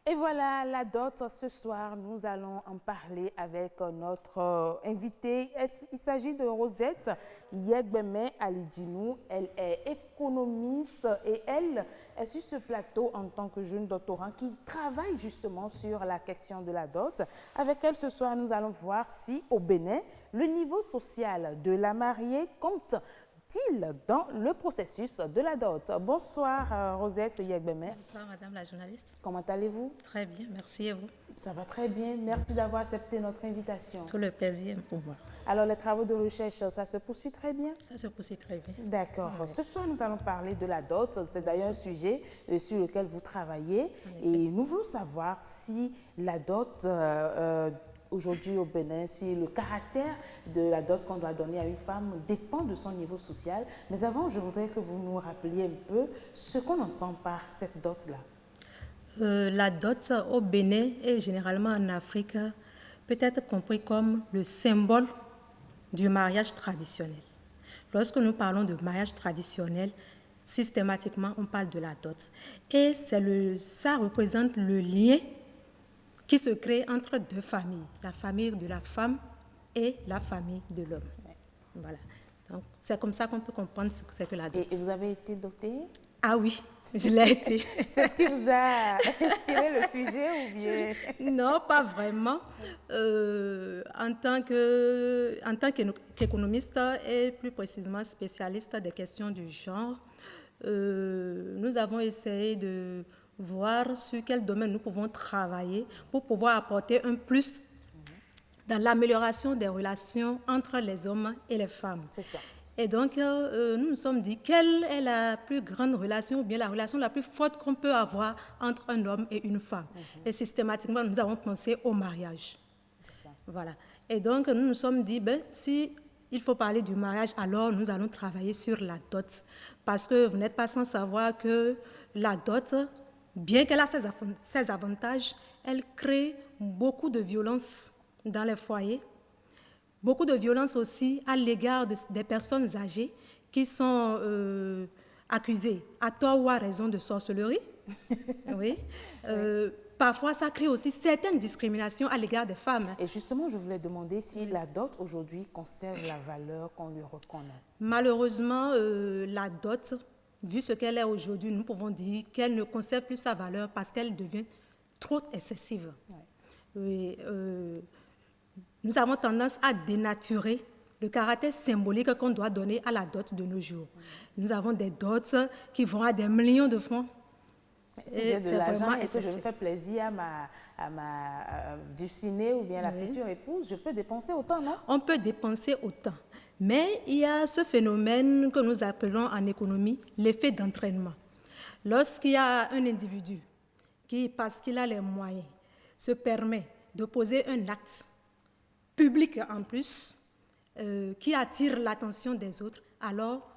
Et voilà, la dot, ce soir, nous allons en parler avec notre invitée. Il s'agit de Rosette Yegbeme Alidjinou. Elle est économiste et elle est sur ce plateau en tant que jeune doctorant qui travaille justement sur la question de la dot. Avec elle, ce soir, nous allons voir si au Bénin, le niveau social de la mariée compte dans le processus de la dot. Bonsoir Rosette Yegbeme. Bonsoir Madame la journaliste. Comment allez-vous? Très bien, merci et vous? Ça va très bien, merci d'avoir accepté notre invitation. Tout le plaisir pour moi. Alors les travaux de recherche, ça se poursuit très bien? Ça se poursuit très bien. D'accord. Oui. Ce soir, nous allons parler de la dot. C'est d'ailleurs un sujet sur lequel vous travaillez. Et nous voulons savoir si la dot... aujourd'hui au Bénin, si le caractère de la dot qu'on doit donner à une femme dépend de son niveau social. Mais avant, je voudrais que vous nous rappeliez un peu ce qu'on entend par cette dot-là. La dot au Bénin et généralement en Afrique peut être compris comme le symbole du mariage traditionnel. Lorsque nous parlons de mariage traditionnel, systématiquement, on parle de la dot. Et ça représente le lien qui se crée entre deux familles, la famille de la femme et la famille de l'homme. Voilà. Donc, c'est comme ça qu'on peut comprendre ce que c'est que la dot. Et vous avez été dotée? Ah oui, je l'ai été. C'est ce qui vous a inspiré le sujet ou bien? Non, pas vraiment. En tant qu'économiste et plus précisément spécialiste des questions du genre, nous avons essayé de voir sur quel domaine nous pouvons travailler pour pouvoir apporter un plus dans l'amélioration des relations entre les hommes et les femmes. C'est ça. Et donc, nous nous sommes dit, quelle est la plus grande relation ou bien la relation la plus forte qu'on peut avoir entre un homme et une femme. Et systématiquement, nous avons pensé au mariage. C'est ça. Voilà. Et donc, nous nous sommes dit, si il faut parler du mariage, alors nous allons travailler sur la dot. Parce que vous n'êtes pas sans savoir que la dot, bien qu'elle a ses avantages, elle crée beaucoup de violence dans les foyers, beaucoup de violence aussi à l'égard des personnes âgées qui sont accusées à tort ou à raison de sorcellerie. Oui. Parfois, ça crée aussi certaines discriminations à l'égard des femmes. Et justement, je voulais demander si la dot aujourd'hui conserve la valeur qu'on lui reconnaît. Malheureusement, la dot, vu ce qu'elle est aujourd'hui, nous pouvons dire qu'elle ne conserve plus sa valeur parce qu'elle devient trop excessive. Oui, nous avons tendance à dénaturer le caractère symbolique qu'on doit donner à la dot de nos jours. Nous avons des dots qui vont à des millions de francs. Si j'ai de l'argent et que je me fais plaisir à ma dulcinée ou bien la future épouse, je peux dépenser autant, non? On peut dépenser autant. Mais il y a ce phénomène que nous appelons en économie l'effet d'entraînement. Lorsqu'il y a un individu qui, parce qu'il a les moyens, se permet de poser un acte public en plus, qui attire l'attention des autres, alors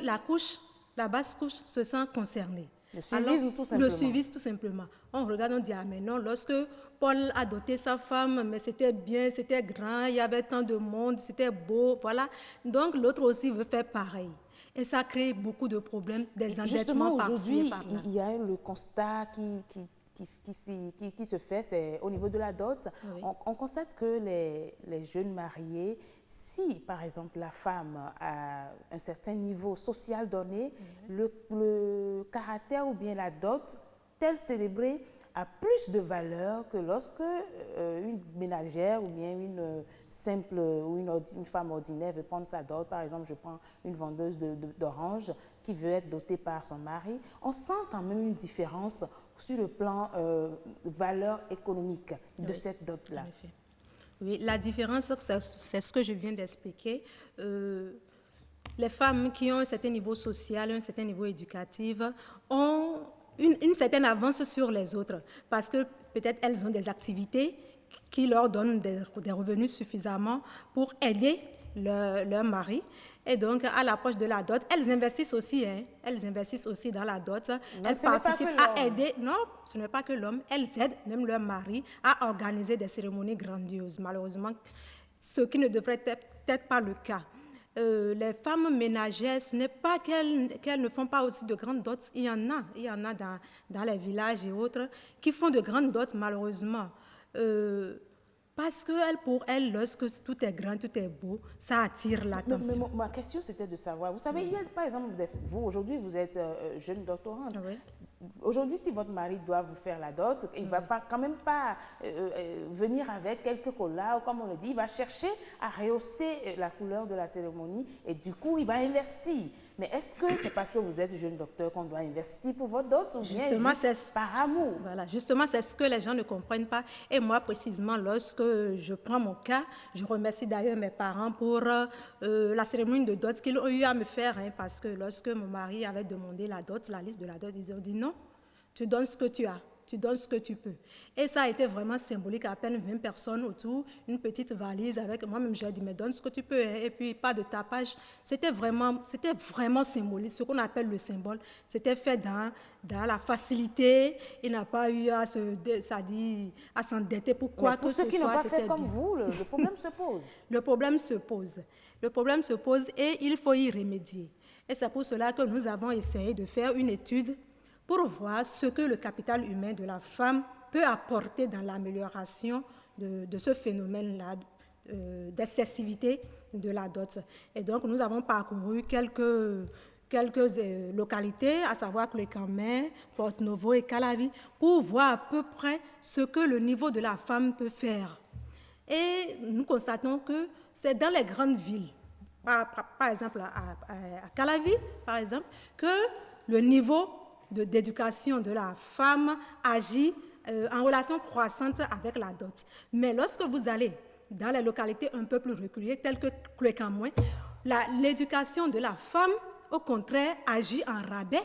la basse couche se sent concernée. Le suivisme, tout simplement. Le suivisme, tout simplement. On regarde, on dit, ah mais non, lorsque Paul a doté sa femme, mais c'était bien, c'était grand, il y avait tant de monde, c'était beau, voilà. Donc l'autre aussi veut faire pareil. Et ça crée beaucoup de problèmes, des endettements par-ci et par-là. Il y a le constat qui se fait, c'est au niveau de la dot. Oui. On constate que les jeunes mariés, si par exemple la femme a un certain niveau social donné, le caractère ou bien la dot, tel célébré, a plus de valeur que lorsque une ménagère ou bien une simple ou une femme ordinaire veut prendre sa dot. Par exemple, je prends une vendeuse d'oranges qui veut être dotée par son mari. On sent quand même une différence sur le plan valeur économique de cette dot-là. Oui, la différence, c'est ce que je viens d'expliquer. Les femmes qui ont un certain niveau social, un certain niveau éducatif, ont une certaine avance sur les autres parce que peut-être elles ont des activités qui leur donnent des revenus suffisamment pour aider leur mari. Et donc, à l'approche de la dot, elles investissent aussi. Elles investissent aussi dans la dot. Donc, elles participent à aider. Non, ce n'est pas que l'homme. Elles aident même leur mari à organiser des cérémonies grandioses. Malheureusement, ce qui ne devrait peut-être pas le cas. les femmes ménagères, ce n'est pas qu'elles ne font pas aussi de grandes dots. Il y en a dans les villages et autres qui font de grandes dots, malheureusement. Parce que pour elles, lorsque tout est grand, tout est beau, ça attire l'attention. Ma question, c'était de savoir, vous savez, il y a par exemple, vous aujourd'hui, vous êtes jeune doctorante. Oui. Aujourd'hui, si votre mari doit vous faire la dot, il ne va pas, quand même pas venir avec quelques colas, comme on le dit, il va chercher à rehausser la couleur de la cérémonie et du coup, il va investir. Mais est-ce que c'est parce que vous êtes jeune docteur qu'on doit investir pour votre dot ou bien juste par amour? Voilà, justement, c'est ce que les gens ne comprennent pas. Et moi, précisément, lorsque je prends mon cas, je remercie d'ailleurs mes parents pour la cérémonie de dot qu'ils ont eu à me faire, hein, parce que lorsque mon mari avait demandé la dot, la liste de la dot, ils ont dit non, tu donnes ce que tu as. Tu donnes ce que tu peux. Et ça a été vraiment symbolique, à peine 20 personnes autour, une petite valise avec moi-même, j'ai dit, mais donne ce que tu peux, hein, et puis pas de tapage. C'était vraiment symbolique, ce qu'on appelle le symbole. C'était fait dans la facilité, il n'a pas eu à s'endetter pour quoi que ce soit. Pour ceux qui n'ont pas fait comme vous, le problème se pose. Le problème se pose. Le problème se pose et il faut y remédier. Et c'est pour cela que nous avons essayé de faire une étude pour voir ce que le capital humain de la femme peut apporter dans l'amélioration de ce phénomène-là d'excessivité de la dot. Et donc, nous avons parcouru quelques localités, à savoir Clécamin, Porte-Novo et Calavi, pour voir à peu près ce que le niveau de la femme peut faire. Et nous constatons que c'est dans les grandes villes, par exemple à Calavi, par exemple, que le niveau d'éducation de la femme agit en relation croissante avec la dot. Mais lorsque vous allez dans les localités un peu plus reculées, telles que Clécamoin, l'éducation de la femme, au contraire, agit en rabais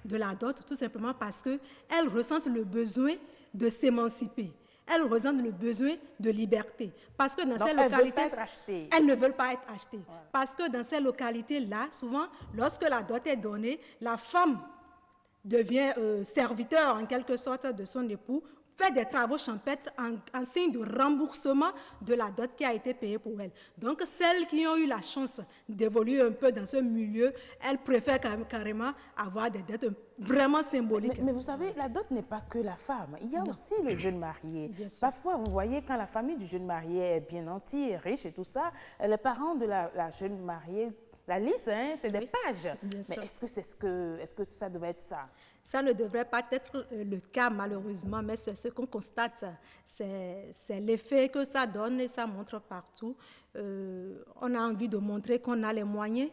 de la dot, tout simplement parce qu'elles ressentent le besoin de s'émanciper. Elles ressentent le besoin de liberté. Parce que dans ces localités, elles ne veulent pas être achetées. Ouais. Parce que dans ces localités-là, souvent, lorsque la dot est donnée, la femme devient serviteur en quelque sorte de son époux, fait des travaux champêtres en signe de remboursement de la dot qui a été payée pour elle. Donc, celles qui ont eu la chance d'évoluer un peu dans ce milieu, elles préfèrent carrément avoir des dettes vraiment symboliques. Mais vous savez, la dot n'est pas que la femme. Il y a aussi le jeune marié. Parfois, vous voyez, quand la famille du jeune marié est bien nantie, riche et tout ça, les parents de la jeune mariée, la liste, hein, c'est des pages. Mais est-ce que ça devrait être ça? Ça ne devrait pas être le cas, malheureusement, mais c'est ce qu'on constate. C'est l'effet que ça donne et ça montre partout. On a envie de montrer qu'on a les moyens.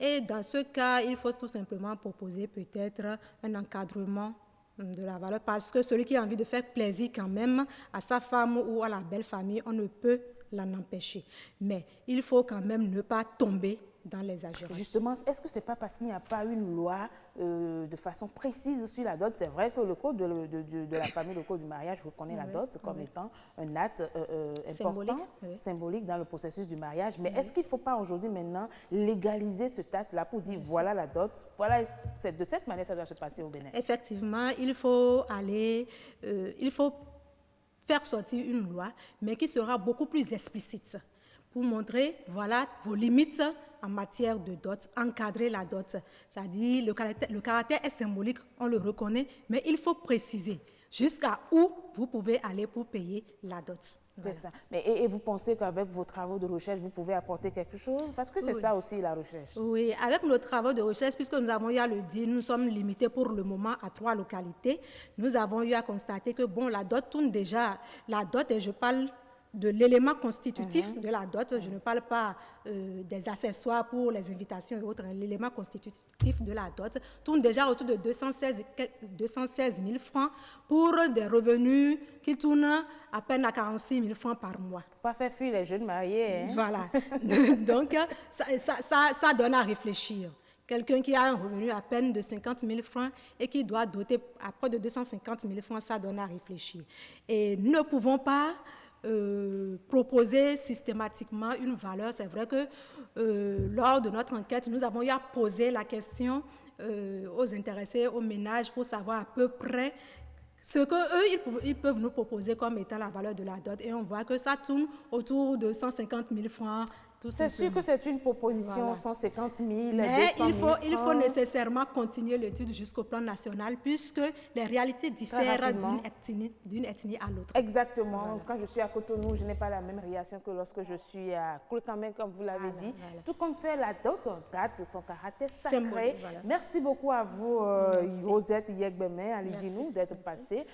Et dans ce cas, il faut tout simplement proposer peut-être un encadrement de la valeur, parce que celui qui a envie de faire plaisir quand même à sa femme ou à la belle famille, on ne peut l'en empêcher. Mais il faut quand même ne pas tomber dans les exagérations. Justement, est-ce que ce n'est pas parce qu'il n'y a pas une loi de façon précise sur la dot? C'est vrai que le code de la famille, le code du mariage reconnaît la dot comme étant un acte important, symbolique dans le processus du mariage. Mais est-ce qu'il ne faut pas aujourd'hui maintenant légaliser ce acte-là pour dire voilà la dot, voilà, c'est de cette manière que ça doit se passer au Bénin? Effectivement, il faut faire sortir une loi, mais qui sera beaucoup plus explicite pour montrer, voilà, vos limites en matière de dot, encadrer la dot. C'est-à-dire, le caractère est symbolique, on le reconnaît, mais il faut préciser jusqu'à où vous pouvez aller pour payer la dot. Voilà. C'est ça. Et vous pensez qu'avec vos travaux de recherche, vous pouvez apporter quelque chose? Parce que c'est ça aussi la recherche. Oui, avec nos travaux de recherche, puisque nous avons eu à le dire, nous sommes limités pour le moment à 3 localités. Nous avons eu à constater que, bon, la dot tourne déjà. La dot, et je parle de l'élément constitutif de la dot, je ne parle pas des accessoires pour les invitations et autres, l'élément constitutif de la dot tourne déjà autour de 216 000 francs pour des revenus qui tournent à peine à 46 000 francs par mois. Pas faire fuir les jeunes mariés. Hein? Voilà. Donc, ça donne à réfléchir. Quelqu'un qui a un revenu à peine de 50 000 francs et qui doit doter à près de 250 000 francs, ça donne à réfléchir. Et nous ne pouvons pas proposer systématiquement une valeur. C'est vrai que lors de notre enquête, nous avons eu à poser la question aux intéressés, aux ménages, pour savoir à peu près ce qu'eux, ils peuvent nous proposer comme étant la valeur de la dot. Et on voit que ça tourne autour de 150 000 francs, C'est sûr que c'est une proposition, 150 000, mais 200 000 il faut nécessairement continuer l'étude jusqu'au plan national puisque les réalités diffèrent d'une ethnie à l'autre. Exactement. Voilà. Quand je suis à Cotonou, je n'ai pas la même réaction que lorsque je suis à Koulkamé, comme vous l'avez dit. Voilà. Tout compte fait, la dot garde son caractère sacré. Voilà. Merci beaucoup à vous, Rosette Yegbeme, Ali Djinou, d'être passée.